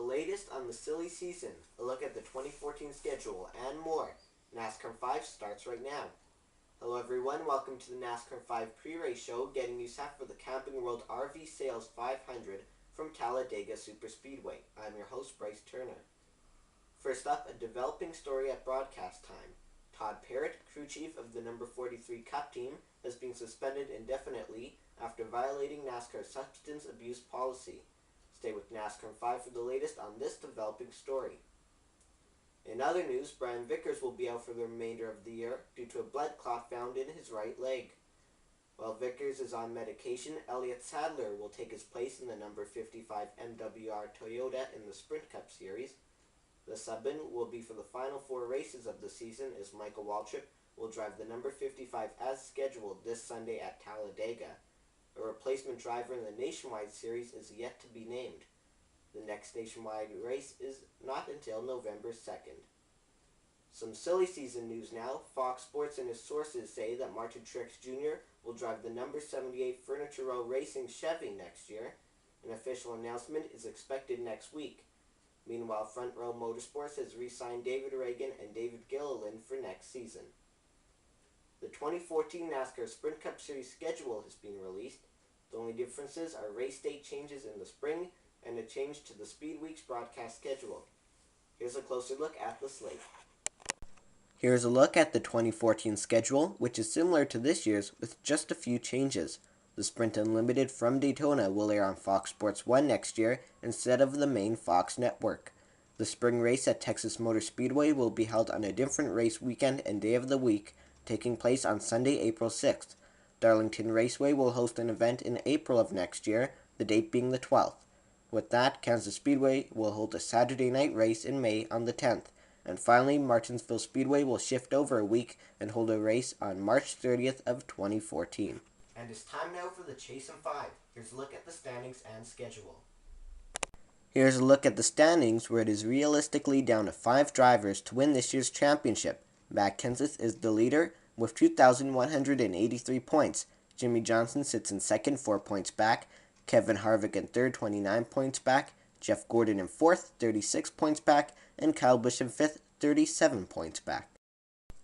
latest on the silly season, a look at the 2014 schedule, and more. NASCAR 5 starts right now. Hello everyone, welcome to the NASCAR 5 pre-race show, getting you set for the Camping World RV Sales 500 from Talladega Superspeedway. I'm your host, Bryce Turner. First up, a developing story at broadcast time. Todd Parrott, crew chief of the number 43 Cup team, has been suspended indefinitely after violating NASCAR's substance abuse policy. Stay with NASCAR 5 for the latest on this developing story. In other news, Brian Vickers will be out for the remainder of the year due to a blood clot found in his right leg. While Vickers is on medication, Elliott Sadler will take his place in the number 55 MWR Toyota in the Sprint Cup Series. The sub-in will be for the final 4 races of the season, as Michael Waltrip will drive the number 55 as scheduled this Sunday at Talladega. A replacement driver in the Nationwide Series is yet to be named. The next nationwide race is not until November 2nd. Some silly season news now. Fox Sports and his sources say that Martin Truex Jr. will drive the number 78 Furniture Row Racing Chevy next year. An official announcement is expected next week. Meanwhile, Front Row Motorsports has re-signed David Reagan and David Gilliland for next season. The 2014 NASCAR Sprint Cup Series schedule has been released. The only differences are race date changes in the spring and a change to the Speed Week's broadcast schedule. Here's a closer look at the slate. Here's a look at the 2014 schedule, which is similar to this year's with just a few changes. The Sprint Unlimited from Daytona will air on Fox Sports 1 next year instead of the main Fox network. The spring race at Texas Motor Speedway will be held on a different race weekend and day of the week, taking place on Sunday, April 6th. Darlington Raceway will host an event in April of next year, the date being the 12th. With that, Kansas Speedway will hold a Saturday night race in May on the 10th. And finally, Martinsville Speedway will shift over a week and hold a race on March 30th of 2014. And it's time now for the Chase and 5. Here's a look at the standings and schedule. Here's a look at the standings, where it is realistically down to 5 drivers to win this year's championship. Matt Kenseth is the leader with 2,183 points. Jimmy Johnson sits in second, 4 points back. Kevin Harvick in third, 29 points back. Jeff Gordon in fourth, 36 points back. And Kyle Busch in fifth, 37 points back.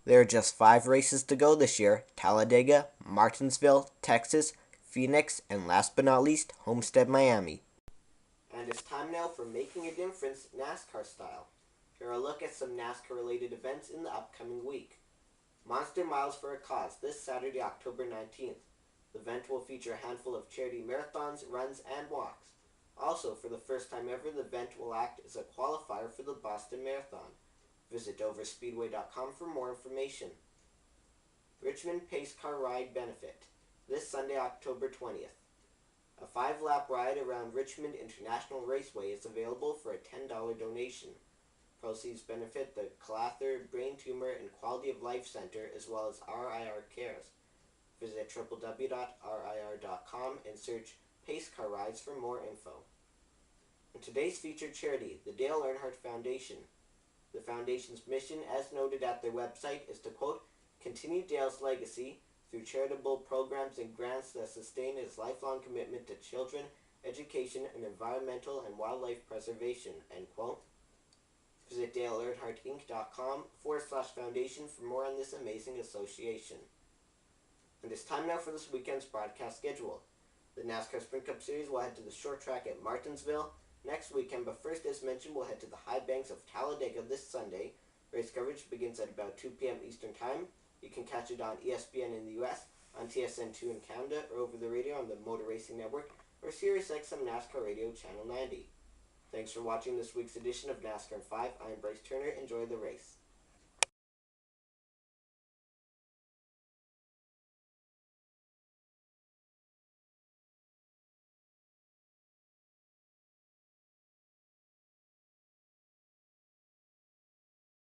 There are just 5 races to go this year: Talladega, Martinsville, Texas, Phoenix, and last but not least, Homestead, Miami. And it's time now for Making a Difference NASCAR style. Here are a look at some NASCAR-related events in the upcoming week. Monster Miles for a Cause, this Saturday, October 19th. The event will feature a handful of charity marathons, runs, and walks. Also, for the first time ever, the event will act as a qualifier for the Boston Marathon. Visit doverspeedway.com for more information. Richmond Pace Car Ride Benefit, this Sunday, October 20th. A 5-lap ride around Richmond International Raceway is available for a $10 donation. Proceeds benefit the Calather Brain Tumor and Quality of Life Center, as well as RIR Cares. Visit www.rir.com and search Pace Car Rides for more info. And today's featured charity, the Dale Earnhardt Foundation. The foundation's mission, as noted at their website, is to, quote, continue Dale's legacy through charitable programs and grants that sustain his lifelong commitment to children, education, and environmental and wildlife preservation, end quote. Visit DaleEarnhardtInc.com/foundation for more on this amazing association. And it's time now for this weekend's broadcast schedule. The NASCAR Sprint Cup Series will head to the short track at Martinsville next weekend, but first, as mentioned, we'll head to the high banks of Talladega this Sunday. Race coverage begins at about 2 p.m. Eastern Time. You can catch it on ESPN in the U.S., on TSN2 in Canada, or over the radio on the Motor Racing Network, or SiriusXM NASCAR Radio Channel 90. Thanks for watching this week's edition of NASCAR 5. I'm Bryce Turner. Enjoy the race.